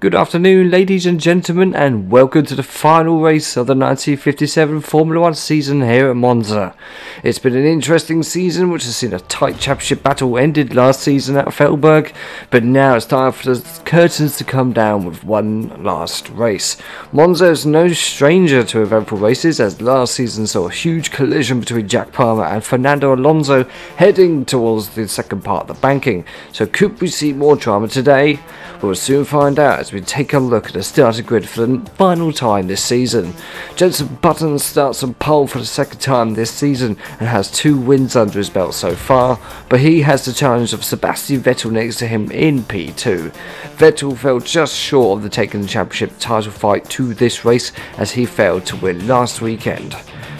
Good afternoon, ladies and gentlemen, and welcome to the final race of the 1957 Formula 1 season here at Monza. It's been an interesting season, which has seen a tight championship battle ended last season at Feldberg, but now it's time for the curtains to come down with one last race. Monza is no stranger to eventful races, as last season saw a huge collision between Jack Palmer and Fernando Alonso heading towards the second part of the banking. So could we see more drama today? We'll soon find out as we take a look at the starting grid for the final time this season. Jenson Button starts on pole for the second time this season and has 2 wins under his belt so far, but he has the challenge of Sebastian Vettel next to him in P2. Vettel fell just short of the taking the championship title fight to this race as he failed to win last weekend.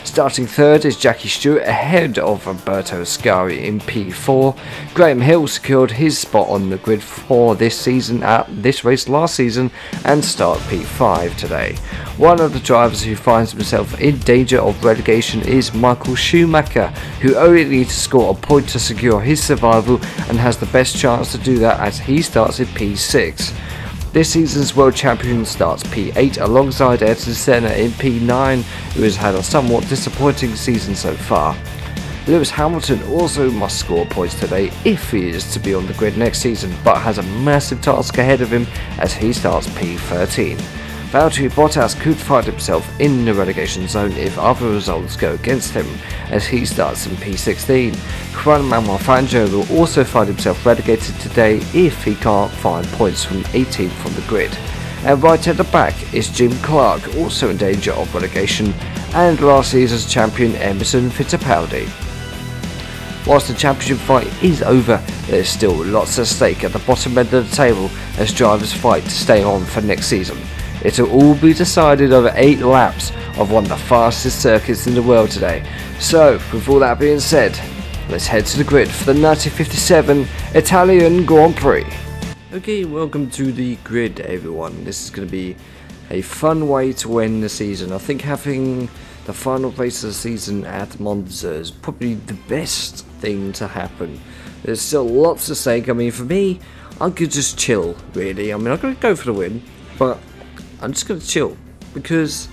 Starting third is Jackie Stewart ahead of Roberto Ascari in P4. Graham Hill secured his spot on the grid for this season at this race last season and start P5 today. One of the drivers who finds himself in danger of relegation is Michael Schumacher, who only needs to score a point to secure his survival and has the best chance to do that as he starts in P6. This season's world champion starts P8 alongside Ayrton Senna in P9, who has had a somewhat disappointing season so far. Lewis Hamilton also must score points today if he is to be on the grid next season, but has a massive task ahead of him as he starts P13. Valtteri Bottas could find himself in the relegation zone if other results go against him, as he starts in P16. Juan Manuel Fangio will also find himself relegated today if he can't find points from 18th on the grid. And right at the back is Jim Clark, also in danger of relegation, and last season's champion Emerson Fittipaldi. Whilst the championship fight is over, there's still lots at stake at the bottom end of the table as drivers fight to stay on for next season. It'll all be decided over 8 laps of one of the fastest circuits in the world today. So, with all that being said, let's head to the grid for the 1957 Italian Grand Prix. Okay, welcome to the grid everyone. This is going to be a fun way to end the season. I think having the final race of the season at Monza is probably the best thing to happen. There's still lots at stake. I mean, for me, I could just chill, really. I mean, I'm going to go for the win, but I'm just going to chill because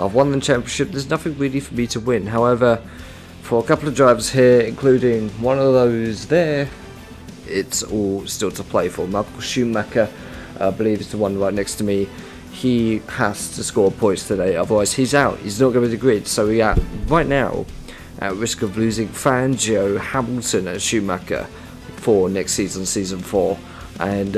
I've won the championship. There's nothing really for me to win. However, for a couple of drivers here, including one of those there, it's all still to play for. Michael Schumacher, I believe, is the one right next to me. He has to score points today, otherwise he's out. He's not going to be the grid. So we are right now at risk of losing Fangio, Hamilton and Schumacher for next season, season 4. And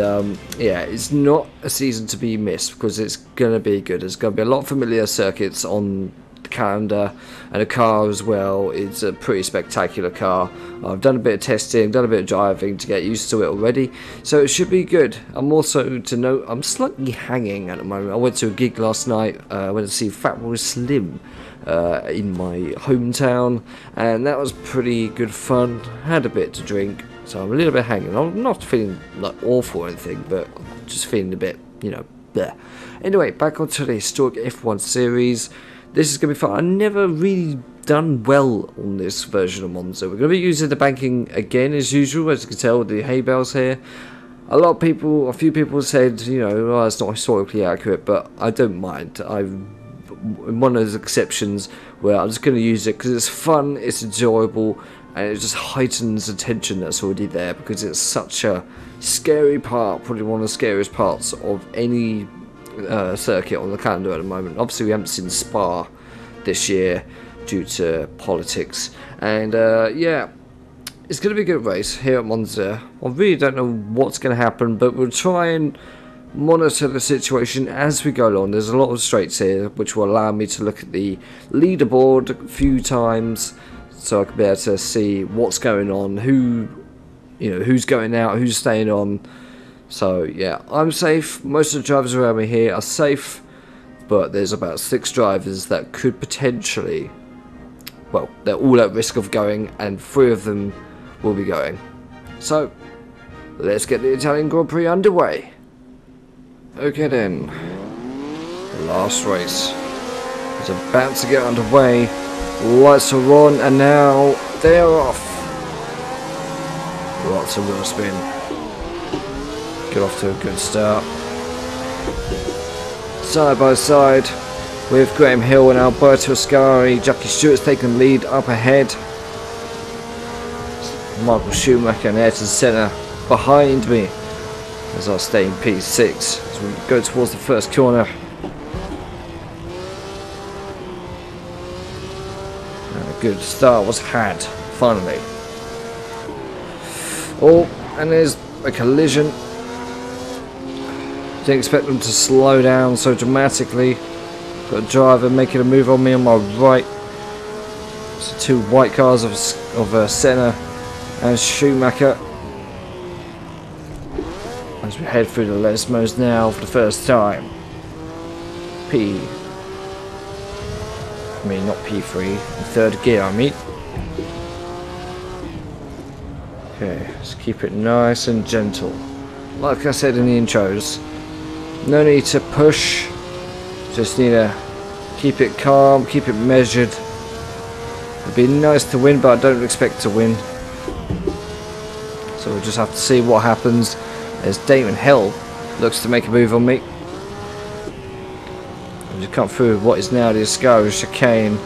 yeah, it's not a season to be missed because it's going to be good. There's going to be a lot of familiar circuits on the calendar and a car as well. It's a pretty spectacular car. I've done a bit of testing, done a bit of driving to get used to it already, so it should be good. I'm also to note I'm slightly hanging at the moment. I went to a gig last night. I went to see Fatboy Slim in my hometown, and that was pretty good fun. Had a bit to drink. So I'm a little bit hanging. I'm not feeling like awful or anything, but I'm just feeling a bit, you know, bleh. Anyway, back onto the historic F1 series. This is going to be fun. I've never really done well on this version of Monza. We're going to be using the banking again as usual, as you can tell with the hay bales here. A few people said, you know, oh, it's not historically accurate, but I don't mind. I'm one of those exceptions where I'm just going to use it because it's fun, it's enjoyable, and it just heightens the tension that's already there because it's such a scary part, probably one of the scariest parts of any circuit on the calendar at the moment. Obviously we haven't seen Spa this year due to politics, and yeah, it's going to be a good race here at Monza. I really don't know what's going to happen, but we'll try and monitor the situation as we go along. There's a lot of straights here which will allow me to look at the leaderboard a few times so I can be able to see what's going on, who's going out, who's staying on. So yeah, I'm safe. Most of the drivers around me here are safe, but there's about 6 drivers that could potentially, well, they're all at risk of going, and 3 of them will be going. So let's get the Italian Grand Prix underway. Okay then, last race is about to get underway. Lights are on and now they are off. Lots of wheel spin. Get off to a good start. Side by side with Graham Hill and Alberto Ascari. Jackie Stewart's taking the lead up ahead. Michael Schumacher and Ayrton Senna behind me as I stay in P6 as we go towards the first corner. And a good start was had, finally. Oh, and there's a collision. Didn't expect them to slow down so dramatically. Got a driver making a move on me on my right. So 2 white cars of Senna and Schumacher. As we head through the Lesmos now for the first time. Not P3, third gear I mean. Okay, let's keep it nice and gentle. Like I said in the intros, no need to push, just need to keep it calm, keep it measured. It'd be nice to win, but I don't expect to win. So we'll just have to see what happens as Damon Hill looks to make a move on me. We'll just come through what is now the Ascari chicane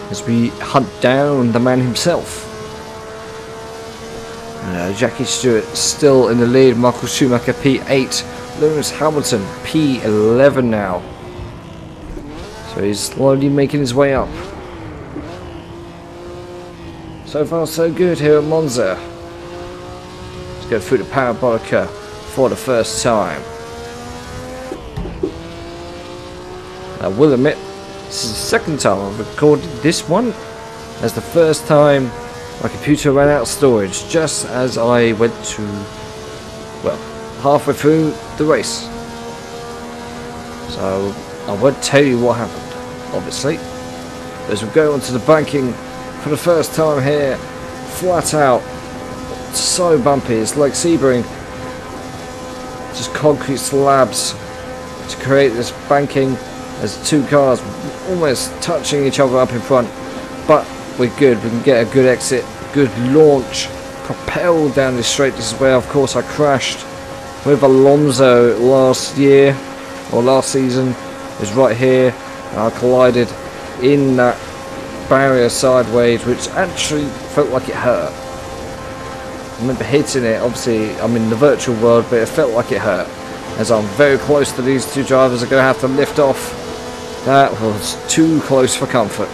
as we hunt down the man himself. Jackie Stewart still in the lead. Michael Schumacher P8. Lewis Hamilton P11 now. So he's slowly making his way up. So far so good here at Monza. Let's go through the Parabolica for the first time. I will admit, this is the second time I've recorded this one, as the first time my computer ran out of storage just as I went to, well, halfway through the race. So I won't tell you what happened, obviously. As we go onto the banking for the first time here, flat out, so bumpy, it's like Sebring. Just concrete slabs to create this banking as 2 cars almost touching each other up in front. But we're good, we can get a good exit, good launch, propelled down this straight. This is where of course I crashed with Alonso last year, or last season. It was right here, and I collided in that barrier sideways, which actually felt like it hurt. I remember hitting it, obviously I'm in the virtual world, but it felt like it hurt, as I'm very close to these 2 drivers are going to have to lift off. That was too close for comfort.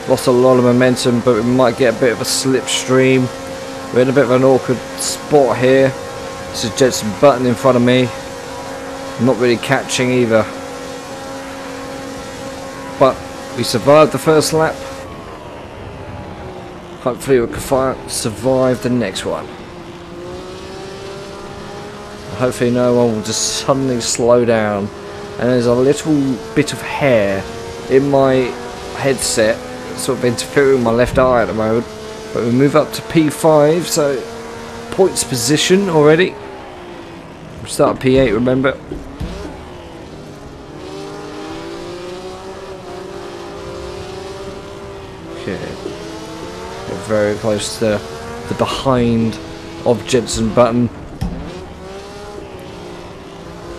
Lost a lot of momentum, but we might get a bit of a slipstream. We're in a bit of an awkward spot here. This is Jenson Button in front of me. Not really catching either. But we survived the first lap. Hopefully we can survive the next one. Hopefully no one will just suddenly slow down. And there's a little bit of hair in my headset, sort of interfering with my left eye at the moment. But we move up to P5, so points position already. We start at P8, remember. Okay. We're very close to the behind of Jenson Button.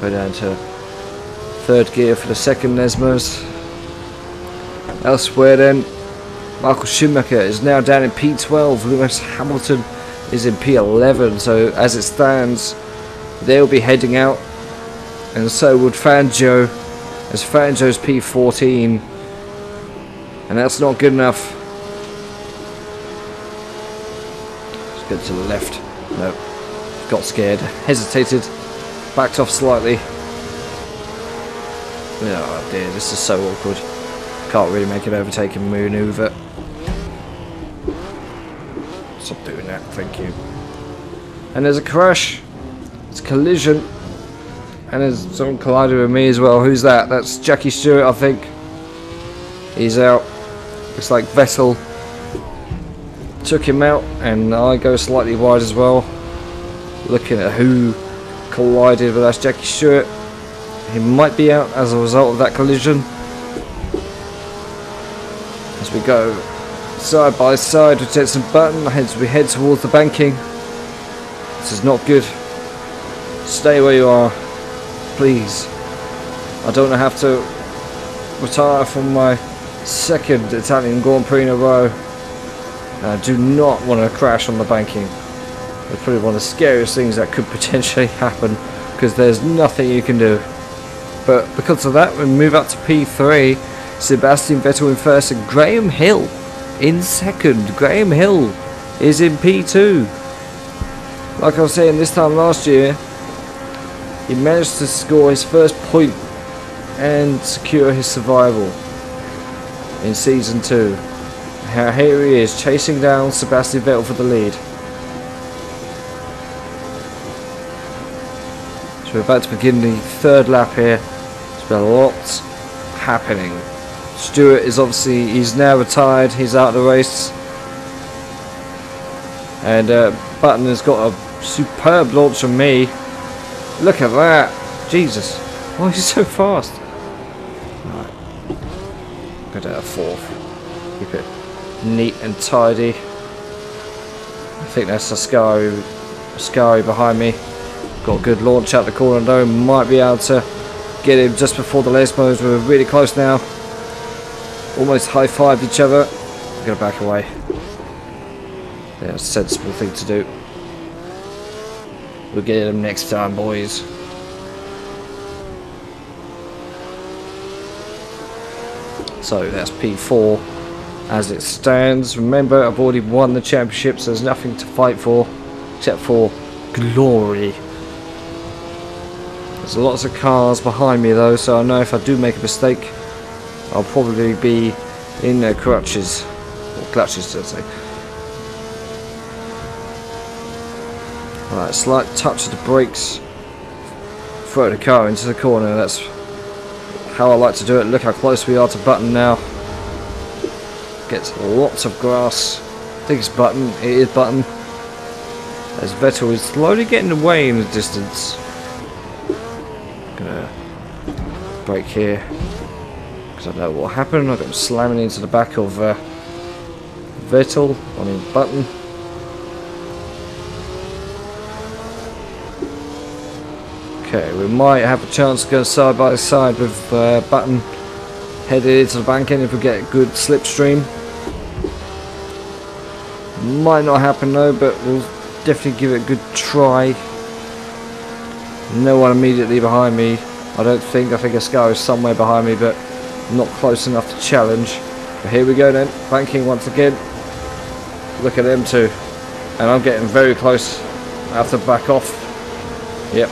Go down to 3rd gear for the second Lesmos. Elsewhere then, Michael Schumacher is now down in P12. Lewis Hamilton is in P11. So as it stands, they'll be heading out, and so would Fangio, as Fangio's P14, and that's not good enough. Let's go to the left. No, got scared, hesitated, backed off slightly. Oh dear, this is so awkward. Can't really make an overtaking manoeuvre. Stop doing that, thank you. And there's a crash. It's a collision. And there's someone collided with me as well. Who's that? That's Jackie Stewart, I think. He's out. Looks like Vettel took him out, and I go slightly wide as well. Looking at who collided, but that's Jackie Stewart. He might be out as a result of that collision. As we go side by side with Jenson Button, as we head towards the banking. This is not good. Stay where you are, please. I don't want to have to retire from my second Italian Grand Prix in a row. I do not want to crash on the banking. It's probably one of the scariest things that could potentially happen, because there's nothing you can do. But because of that, we move up to P3. Sebastian Vettel in first and Graham Hill in second. Graham Hill is in P2. Like I was saying, this time last year, he managed to score his first point and secure his survival in Season 2. Here he is, chasing down Sebastian Vettel for the lead. So we're about to begin the third lap here. There's been a lot happening. Stewart is obviously, he's now retired, he's out of the race. And Button has got a superb launch from me. Look at that. Jesus. Why is he so fast? Right. Go down to fourth. Keep it neat and tidy. I think that's Ascari behind me. Got a good launch out the corner though. Might be able to get him just before the Les Mo's. We're really close now. Almost high-fived each other. I'm going to back away. Yeah, a sensible thing to do. We'll get him next time, boys. So that's P4 as it stands. Remember, I've already won the championship, so there's nothing to fight for except for glory. There's lots of cars behind me though, so I know if I do make a mistake, I'll probably be in their crutches, or clutches, should I say. Alright, slight touch of the brakes. Throw the car into the corner. That's how I like to do it. Look how close we are to Button now. Gets lots of grass. I think it's Button. It is Button. As Vettel is slowly getting away in the distance. Gonna brake here. I don't know what happened. I got slamming into the back of Vettel on his Button. Okay, we might have a chance to go side by side with Button headed into the bank end if we get a good slipstream. Might not happen though, but we'll definitely give it a good try. No one immediately behind me, I don't think. I think Ascari is somewhere behind me, but not close enough to challenge. But here we go then, banking once again. Look at them two, and I'm getting very close. I have to back off. Yep,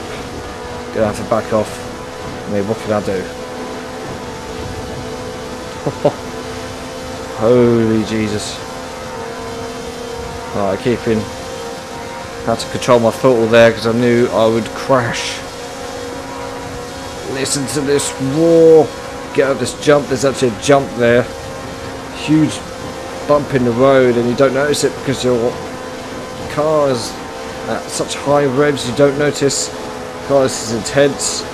gonna have to back off. I mean, what can I do? Holy Jesus! Alright, keeping. Had to control my throttle there because I knew I would crash. Listen to this roar. Get up this jump. There's actually a jump there. Huge bump in the road, and you don't notice it because your car is at such high revs. You don't notice. God, this is intense.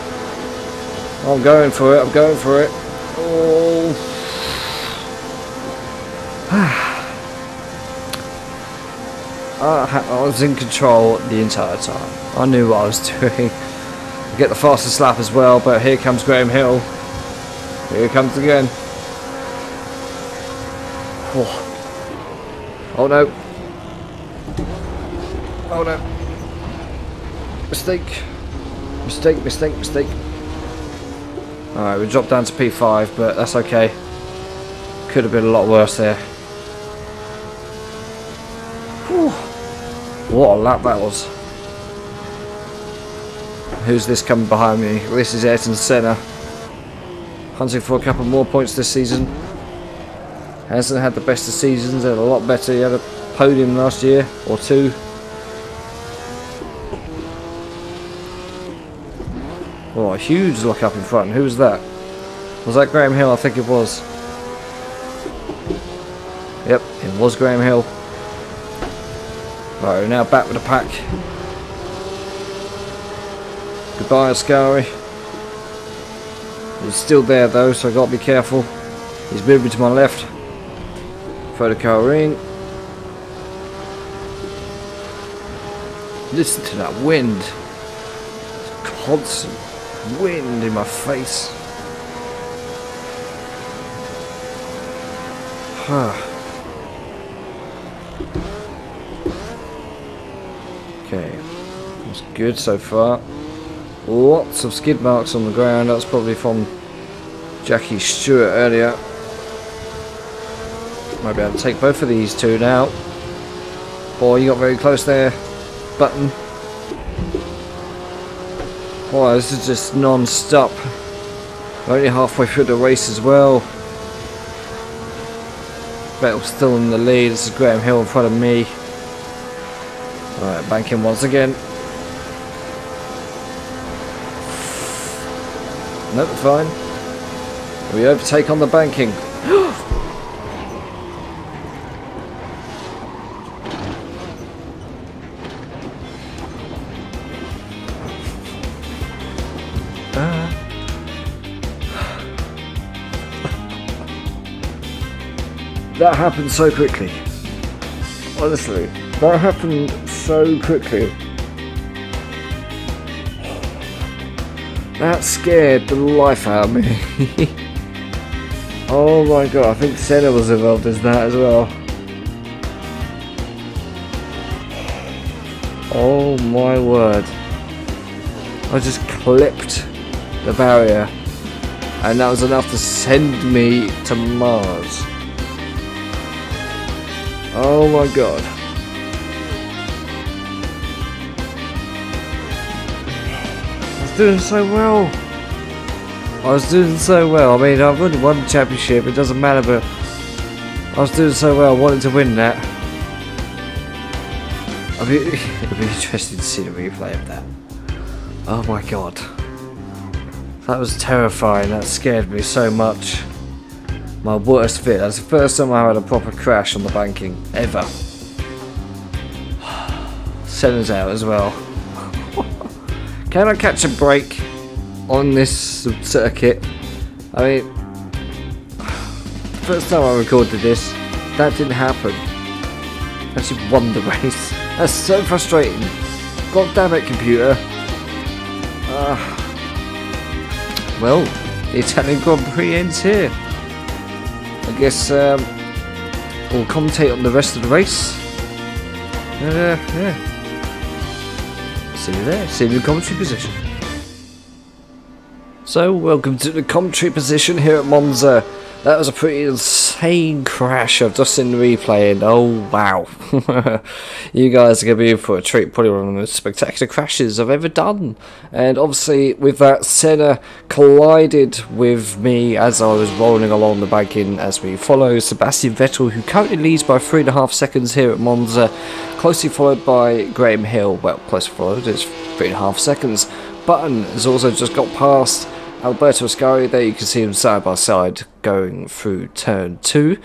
I'm going for it. I'm going for it. Oh. I was in control the entire time. I knew what I was doing. Get the fastest lap as well, but here comes Graham Hill. Here he comes again. Oh no. Oh no. Mistake. Mistake, mistake, mistake. Alright, we dropped down to P5, but that's okay. Could have been a lot worse there. Whew. What a lap that was. Who's this coming behind me? This is Ayrton Senna. Hunting for a couple more points this season. Hasn't had the best of seasons, had a lot better. He had a podium last year, or two. Oh, a huge lock up in front. Who was that? Was that Graham Hill? I think it was. Yep, it was Graham Hill. Right, we're now back with the pack. Goodbye, Ascari. He's still there though, so I got to be careful. He's moving to my left. Throw the car in. Listen to that wind. Constant wind in my face. Okay, that's good so far. Lots of skid marks on the ground. That's probably from Jackie Stewart earlier. Might be able to take both of these two now. Boy, you got very close there. Button. Boy, this is just non-stop. Only halfway through the race as well. Vettel's still in the lead. This is Graham Hill in front of me. Alright, banking once again. Nope, fine. We overtake on the banking. That happened so quickly. Honestly, that happened so quickly. That scared the life out of me. Oh my god, I think Senna was involved in that as well. Oh my word. I just clipped the barrier and that was enough to send me to Mars. Oh my god. I was doing so well. I was doing so well. I mean, I've already won the championship, it doesn't matter, but I was doing so well, I wanted to win that. I mean, it'd be interesting to see the replay of that. Oh my god. That was terrifying, that scared me so much. My worst fear. That's the first time I had a proper crash on the banking ever. Senna's out as well. Can I catch a break on this circuit? I mean, first time I recorded this, that didn't happen. I actually won the race. That's so frustrating. God damn it, computer. Well, the Italian Grand Prix ends here. I guess we'll commentate on the rest of the race. Yeah. See you there. See you in the commentary position. So, welcome to the commentary position here at Monza. That was a pretty insane crash I've just seen the replay and oh wow. You guys are going to be in for a treat, probably one of the most spectacular crashes I've ever done. And obviously with that, Senna collided with me as I was rolling along the banking as we follow Sebastian Vettel, who currently leads by 3.5 seconds here at Monza, closely followed by Graham Hill. Well, closely followed, it's 3.5 seconds. Button has also just got past Alberto Ascari. There you can see them side by side going through turn 2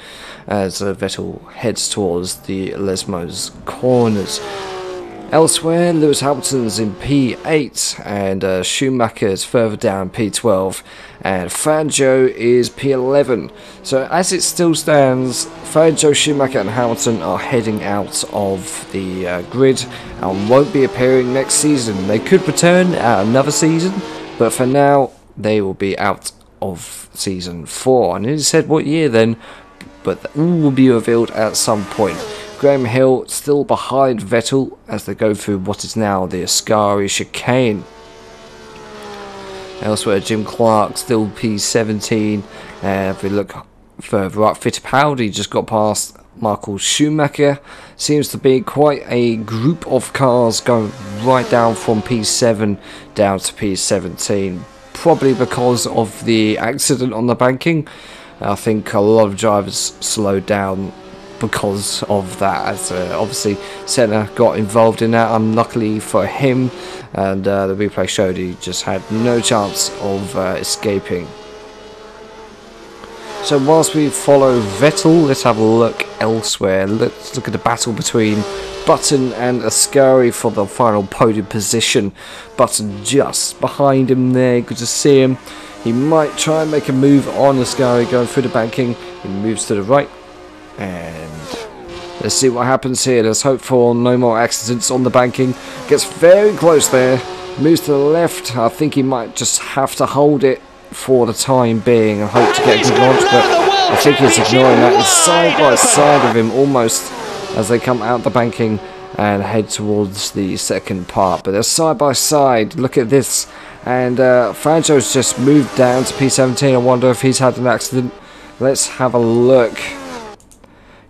as Vettel heads towards the Lesmos corners. Elsewhere, Lewis Hamilton's in P8 and Schumacher is further down P12 and Fangio is P11. So as it still stands, Fangio, Schumacher and Hamilton are heading out of the grid and won't be appearing next season. They could return at another season, but for now they will be out of season 4. I nearly said what year then, but that will be revealed at some point. Graham Hill still behind Vettel as they go through what is now the Ascari chicane. Elsewhere, Jim Clark still P17. If we look further up, Fittipaldi just got past Michael Schumacher. Seems to be quite a group of cars going right down from P7 down to P17. Probably because of the accident on the banking. I think a lot of drivers slowed down because of that, as obviously Senna got involved in that, unluckily for him, and the replay showed he just had no chance of escaping. So whilst we follow Vettel, let's have a look elsewhere. Let's look at the battle between Button and Ascari for the final podium position. Button just behind him there, good to see him. He might try and make a move on Ascari going through the banking. He moves to the right, and let's see what happens here. Let's hope for no more accidents on the banking. Gets very close there, moves to the left. I think he might just have to hold it for the time being and hope to get a good launch, but I think he's ignoring that. He's side by side of him almost as they come out the banking and head towards the second part, but they're side by side. Look at this, and Franjo's just moved down to P17. I wonder if he's had an accident. Let's have a look.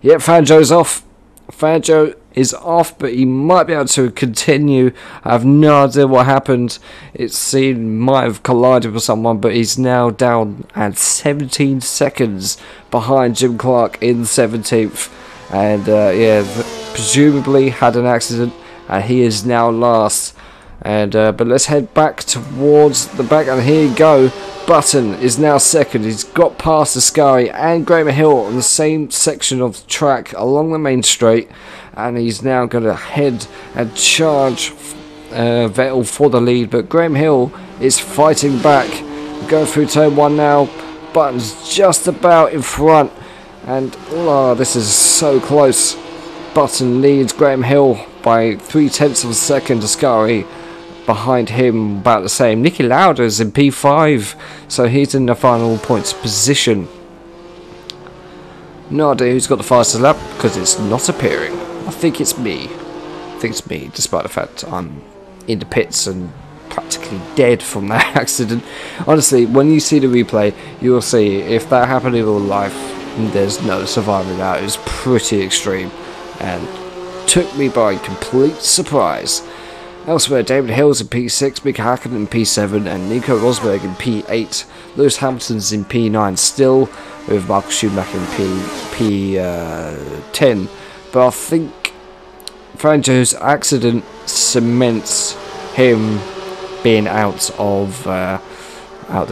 Yep, Franjo's off. Franjo is off, but he might be able to continue. I have no idea what happened. It seemed might have collided with someone, but he's now down at 17 seconds behind Jim Clark in 17th, and yeah, presumably had an accident, and he is now last. And but let's head back towards the back, and here you go. Button is now second. He's got past Ascari and Graham Hill on the same section of the track along the main straight, and he's now going to head and charge Vettel for the lead, but Graham Hill is fighting back. Going through turn 1 now. Button's just about in front, and oh, this is so close. Button leads Graham Hill by 0.3 of a second. Ascari behind him about the same. Nicky Lauda's in P5, so he's in the final points position. No idea who's got the fastest lap, because it's not appearing. I think it's me. Despite the fact I'm in the pits and practically dead from that accident. Honestly, when you see the replay, you will see if that happened in real life, there's no surviving that. It was pretty extreme and took me by complete surprise. Elsewhere, David Hill's in P6, Mick Hakkinen in P7, and Nico Rosberg in P8. Lewis Hamilton's in P9 still, with Michael Schumacher in P10. But I think Franjo's accident cements him being out of the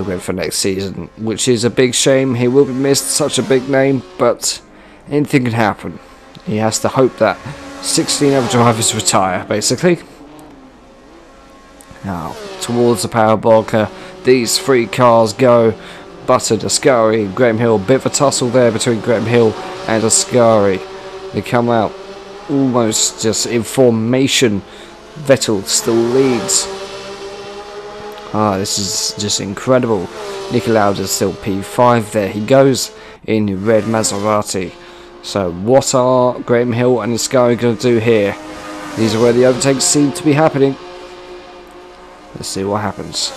grid for next season, which is a big shame. He will be missed, such a big name, but anything can happen. He has to hope that 16 other drivers retire, basically. Now, towards the parabolica, these three cars go. Button, Ascari, Graham Hill. Bit of a tussle there between Graham Hill and Ascari. They come out almost just in formation. Vettel still leads. This is just incredible. Nicky Lauda still P5. There he goes in red Maserati. So what are Graham Hill and Ascari going to do here? These are where the overtakes seem to be happening. Let's see what happens.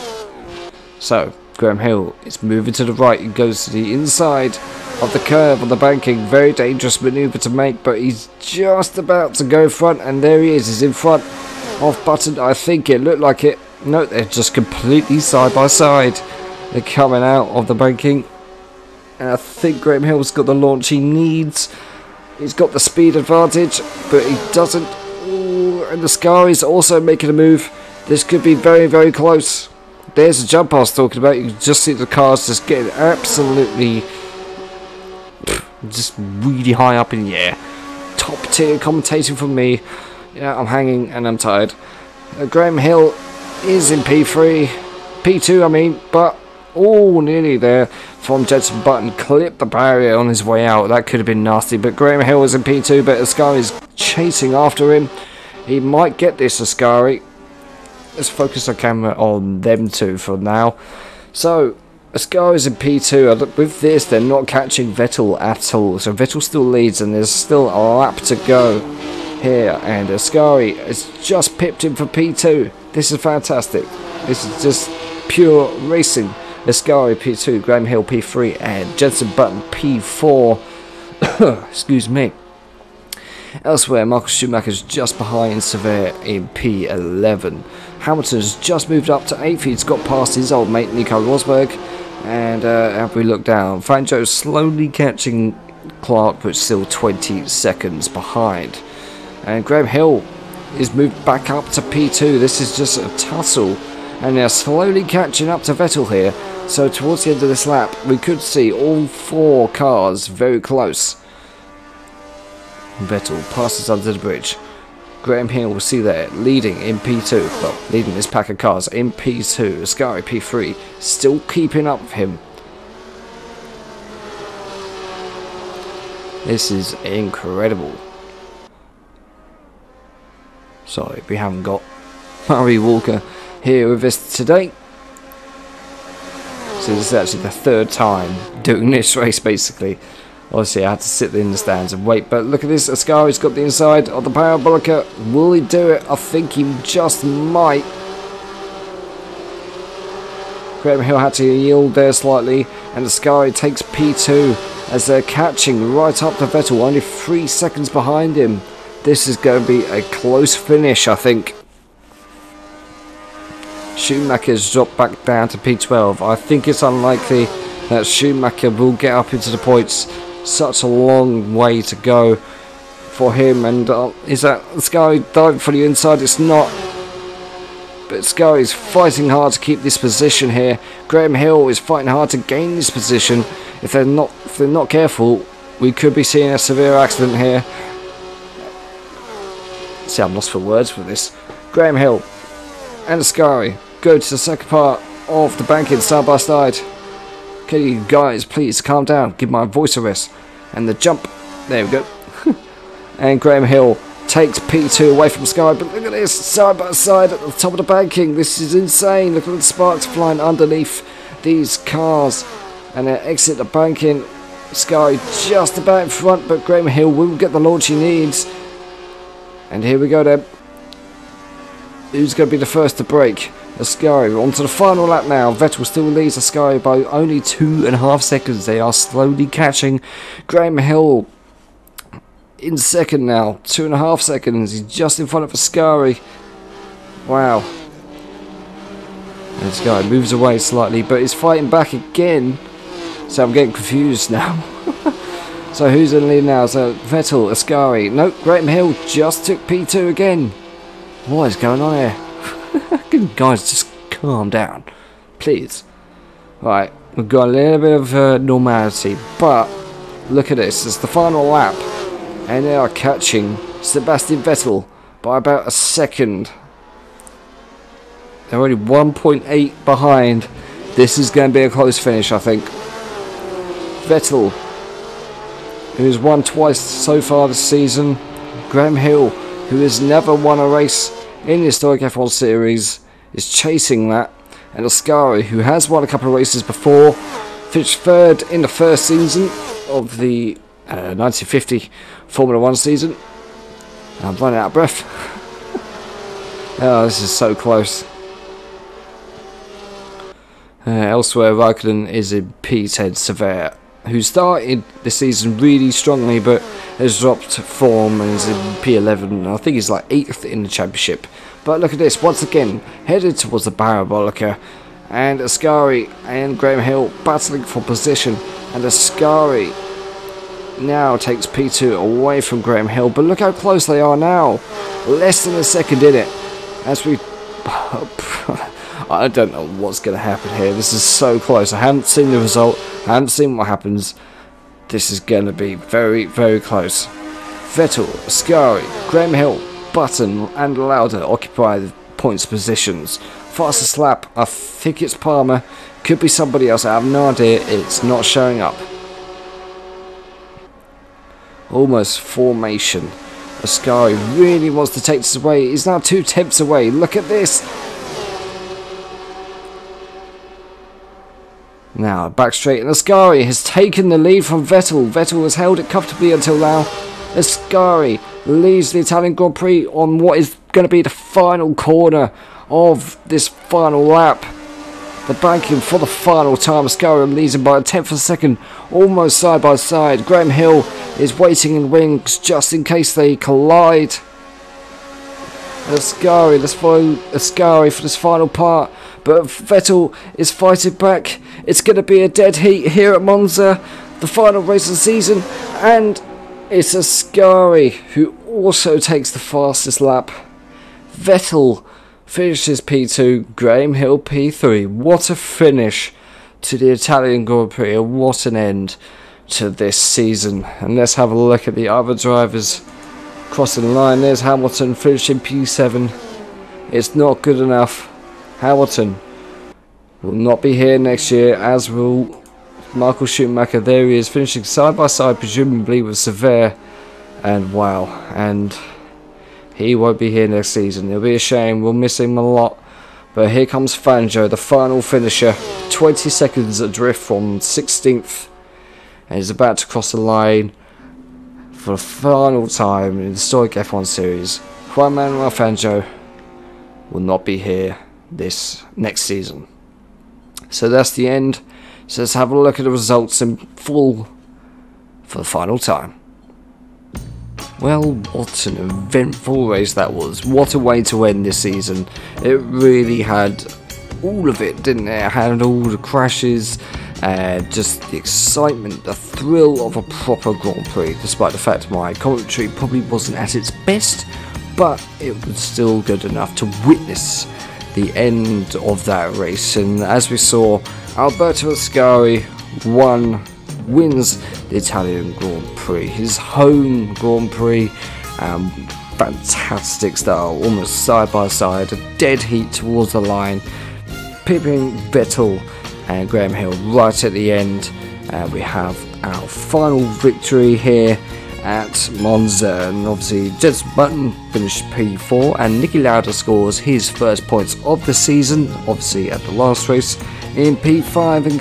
So, Graham Hill is moving to the right. He goes to the inside of the curve on the banking. Very dangerous manoeuvre to make, but he's just about to go front, and there he is. He's in front of Button. I think it looked like it. No, they're just completely side by side. They're coming out of the banking, and I think Graham Hill's got the launch he needs. He's got the speed advantage, but he doesn't. Ooh, and the Ascari's also making a move. This could be very, very close. There's the jump I was talking about. You can just see the cars just getting absolutely just really high up in the air. Top tier commentating from me. Yeah, I'm hanging and I'm tired. Graham Hill is in P3. P2, I mean, but nearly there from Jenson Button. Clipped the barrier on his way out. That could have been nasty, but Graham Hill is in P2, but Ascari is chasing after him. He might get this, Ascari. Let's focus our camera on them two for now. So, Ascari is in P2. With this, they're not catching Vettel at all. So Vettel still leads, and there's still a lap to go here. And Ascari has just pipped him for P2. This is fantastic. This is just pure racing. Ascari P2, Graham Hill P3, and Jenson Button P4. Excuse me. Elsewhere, Michael Schumacher's just behind Sever in P11. Hamilton's just moved up to 8th. He's got past his old mate Nico Rosberg. And as we look down, Franjo's slowly catching Clark, but still 20 seconds behind. And Graham Hill is moved back up to P2. This is just a tussle, and they're slowly catching up to Vettel here. So towards the end of this lap, we could see all 4 cars very close. Vettel passes under the bridge. Graham Hill will see there, leading in P2. Well, leading this pack of cars in P2. Ascari P3, still keeping up with him. This is incredible. Sorry, we haven't got Murray Walker here with us today. So this is actually the 3rd time doing this race, basically. Obviously, I had to sit in the stands and wait. But look at this. Ascari's got the inside of the Parabolica. Will he do it? I think he just might. Graham Hill had to yield there slightly. And Ascari takes P2 as they're catching right up to Vettel. Only 3 seconds behind him. This is going to be a close finish, I think. Schumacher's dropped back down to P12. I think it's unlikely that Schumacher will get up into the points. Such a long way to go for him. And is that Ascari diving for the inside? It's not. But Ascari is fighting hard to keep this position here. Graham Hill is fighting hard to gain this position. If they're not careful, we could be seeing a severe accident here. See, I'm lost for words with this. Graham Hill and Ascari go to the second part of the banking side by side. Can you guys please calm down, give my voice a rest. And the jump, there we go. And Graham Hill takes P2 away from Sky, but look at this, side by side at the top of the banking. This is insane. Look at the sparks flying underneath these cars. And they exit the banking. Sky just about in front, but Graham Hill will get the launch he needs. And here we go then. Who's going to be the first to break? Ascari on to the final lap now. Vettel still leads Ascari by only 2.5 seconds. They are slowly catching. Graham Hill in second now. 2.5 seconds. He's just in front of Ascari. Wow. And Ascari moves away slightly, but he's fighting back again. So I'm getting confused now. So who's in the lead now? So Vettel, Ascari. Nope, Graham Hill just took P2 again. What is going on here? Can guys just calm down, please? Right, we've got a little bit of normality, but look at this. It's the final lap, and they are catching Sebastian Vettel by about a second. They're only 1.8 behind. This is going to be a close finish, I think. Vettel, who's won twice so far this season. Graham Hill, who has never won a race in the historic F1 series, is chasing that. And Ascari, who has won a couple of races before, finished 3rd in the first season of the 1950 Formula 1 season. I'm running out of breath. Oh, this is so close. Elsewhere, Raikkonen is in P10. Severe, who started the season really strongly but has dropped form and is in P11. I think he's like 8th in the championship. But look at this, once again, headed towards the Parabolica. And Ascari and Graham Hill battling for position. And Ascari now takes P2 away from Graham Hill. But look how close they are now. Less than a second in it. As we... I don't know what's going to happen here. This is so close. I haven't seen the result. I haven't seen what happens. This is going to be very, very close. Vettel, Ascari, Graham Hill, Button and Lauda occupy the points positions. Fastest lap, I think it's Palmer. Could be somebody else. I have no idea. It's not showing up. Almost formation. Ascari really wants to take this away. He's now 2 tenths away. Look at this. Now, back straight, and Ascari has taken the lead from Vettel. Vettel has held it comfortably until now. Ascari leads the Italian Grand Prix on what is going to be the final corner of this final lap. The banking for the final time. Ascari leads him by a tenth of a second, almost side by side. Graham Hill is waiting in wings just in case they collide. Ascari, let's follow Ascari for this final part. But Vettel is fighting back. It's going to be a dead heat here at Monza. the final race of the season, and it's Ascari who also takes the fastest lap. Vettel finishes P2, Graham Hill P3. What a finish to the Italian Grand Prix, and what an end to this season. And let's have a look at the other drivers crossing the line. There's Hamilton finishing P7. It's not good enough. Hamilton will not be here next year, as will Michael Schumacher. There he is, finishing side by side, presumably with Sever. And wow, and he won't be here next season. It'll be a shame, we'll miss him a lot. But here comes Fangio, the final finisher, 20 seconds adrift from 16th. And he's about to cross the line for the final time in the historic F1 series. Juan Manuel Fangio will not be here this next season. So that's the end. So let's have a look at the results in full for the final time. Well, what an eventful race that was. What a way to end this season. It really had all of it, didn't it? It had all the crashes, just the excitement, the thrill of a proper Grand Prix, despite the fact my commentary probably wasn't at its best, but it was still good enough to witness the end of that race. And as we saw, Alberto Ascari wins the Italian Grand Prix, his home Grand Prix. Fantastic style, almost side by side, a dead heat towards the line, pipping Vettel and Graham Hill right at the end. We have our final victory here at Monza, and obviously Jenson Button finished P4, and Niki Lauda scores his first points of the season, obviously at the last race, in P5, and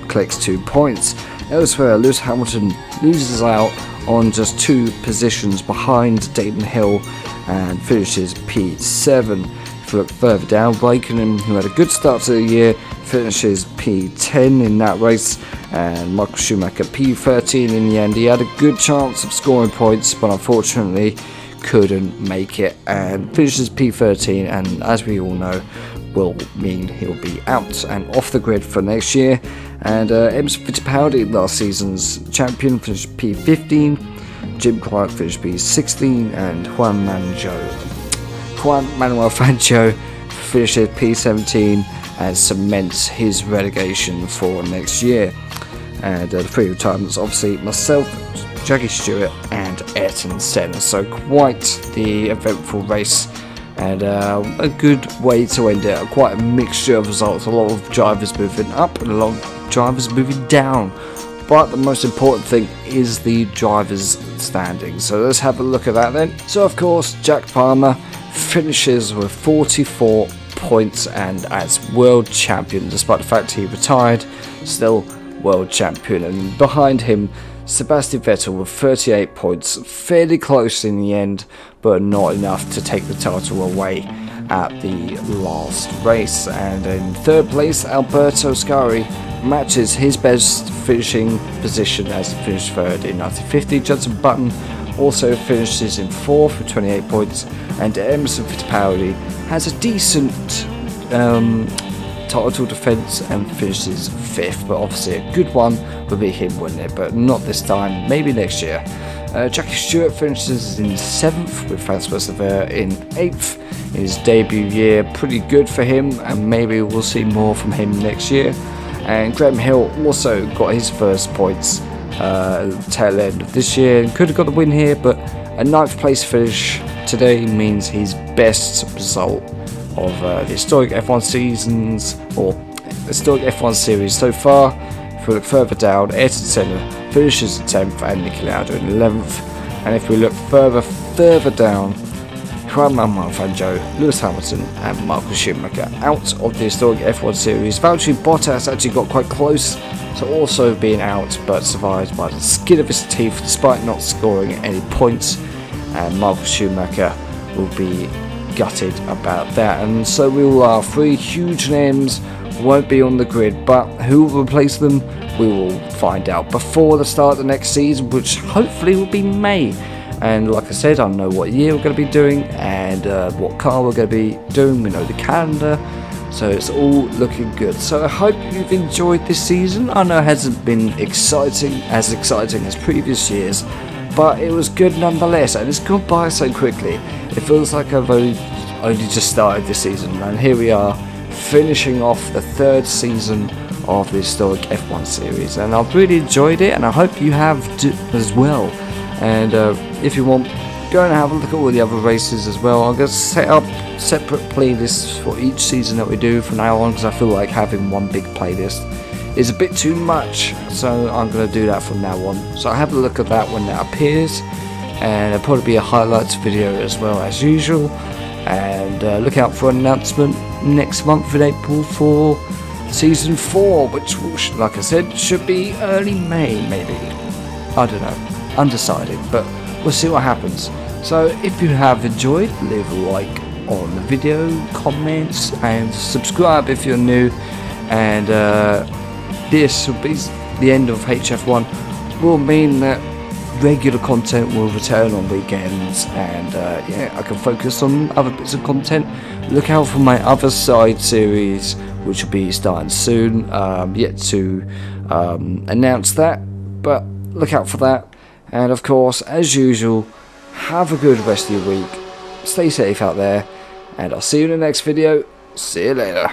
collects 2 points. Elsewhere, Lewis Hamilton loses out on just 2 positions behind Damon Hill and finishes P7. If we look further down, Raikkonen, who had a good start to the year, finishes P10 in that race, and Michael Schumacher P13 in the end. He had a good chance of scoring points, but unfortunately couldn't make it, and finishes P13, and as we all know, will mean he'll be out and off the grid for next year. And Emerson Fittipaldi, last season's champion, finished P15, Jim Clark finished P16, and Juan Manuel Fangio finishes P17 and cements his relegation for next year. And the three retirements, obviously myself, Jackie Stewart and Ayrton Senna. So quite the eventful race, and a good way to end it. Quite a mixture of results, a lot of drivers moving up and a lot of drivers moving down, but the most important thing is the drivers standing. So let's have a look at that then. So of course, Jack Palmer finishes with 44 points and as world champion, despite the fact he retired, still world champion. And behind him, Sebastian Vettel with 38 points, fairly close in the end, but not enough to take the title away at the last race. And in third place, Alberto Ascari matches his best finishing position as he finished third in 1950. Jenson Button also finishes in fourth with 28 points, and Emerson Fittipaldi has a decent title defence and finishes fifth, but obviously a good one would be him winning it, but not this time, maybe next year. Jackie Stewart finishes in 7th with Francois Sever in 8th in his debut year. Pretty good for him, and maybe we'll see more from him next year. And Graham Hill also got his first points at the tail end of this year and could have got the win here, but a 9th place finish today means his best result of the historic F1 seasons, or historic F1 series so far. If we look further down, Ayrton Senna finishes in 10th and Niki Lauda in 11th. And if we look further down, Juan Manuel Fangio, Lewis Hamilton and Michael Schumacher out of the historic F1 series. Valtteri Bottas actually got quite close to also being out, but survived by the skin of his teeth despite not scoring any points, and Michael Schumacher will be gutted about that. And so we will have 3 huge names won't be on the grid, but who will replace them we will find out before the start of the next season, which hopefully will be May. And like I said, I know what year we're going to be doing and what car we're going to be doing. We know the calendar, So it's all looking good. So I hope you've enjoyed this season. I know it hasn't been as exciting as previous years, but it was good nonetheless, and it's gone by so quickly. It feels like I've only just started this season, and here we are finishing off the third season of the historic F1 series, and I've really enjoyed it, and I hope you have as well. And if you want, go and have a look at all the other races as well. I'm going to set up separate playlists for each season that we do from now on, because I feel like having one big playlist is a bit too much, so I'm going to do that from now on. So have a look at that when that appears, and there'll probably be a highlights video as well as usual. And look out for an announcement next month in April for season 4, which will, like I said, should be early May maybe. I don't know, undecided, but we'll see what happens. So if you have enjoyed, leave a like on the video, comments, and subscribe if you're new. And this will be the end of HF1, will mean that regular content will return on weekends, and yeah, I can focus on other bits of content. Look out for my other side series, which will be starting soon. Yet to announce that, but look out for that. And of course, as usual, have a good rest of your week. Stay safe out there, and I'll see you in the next video. See you later.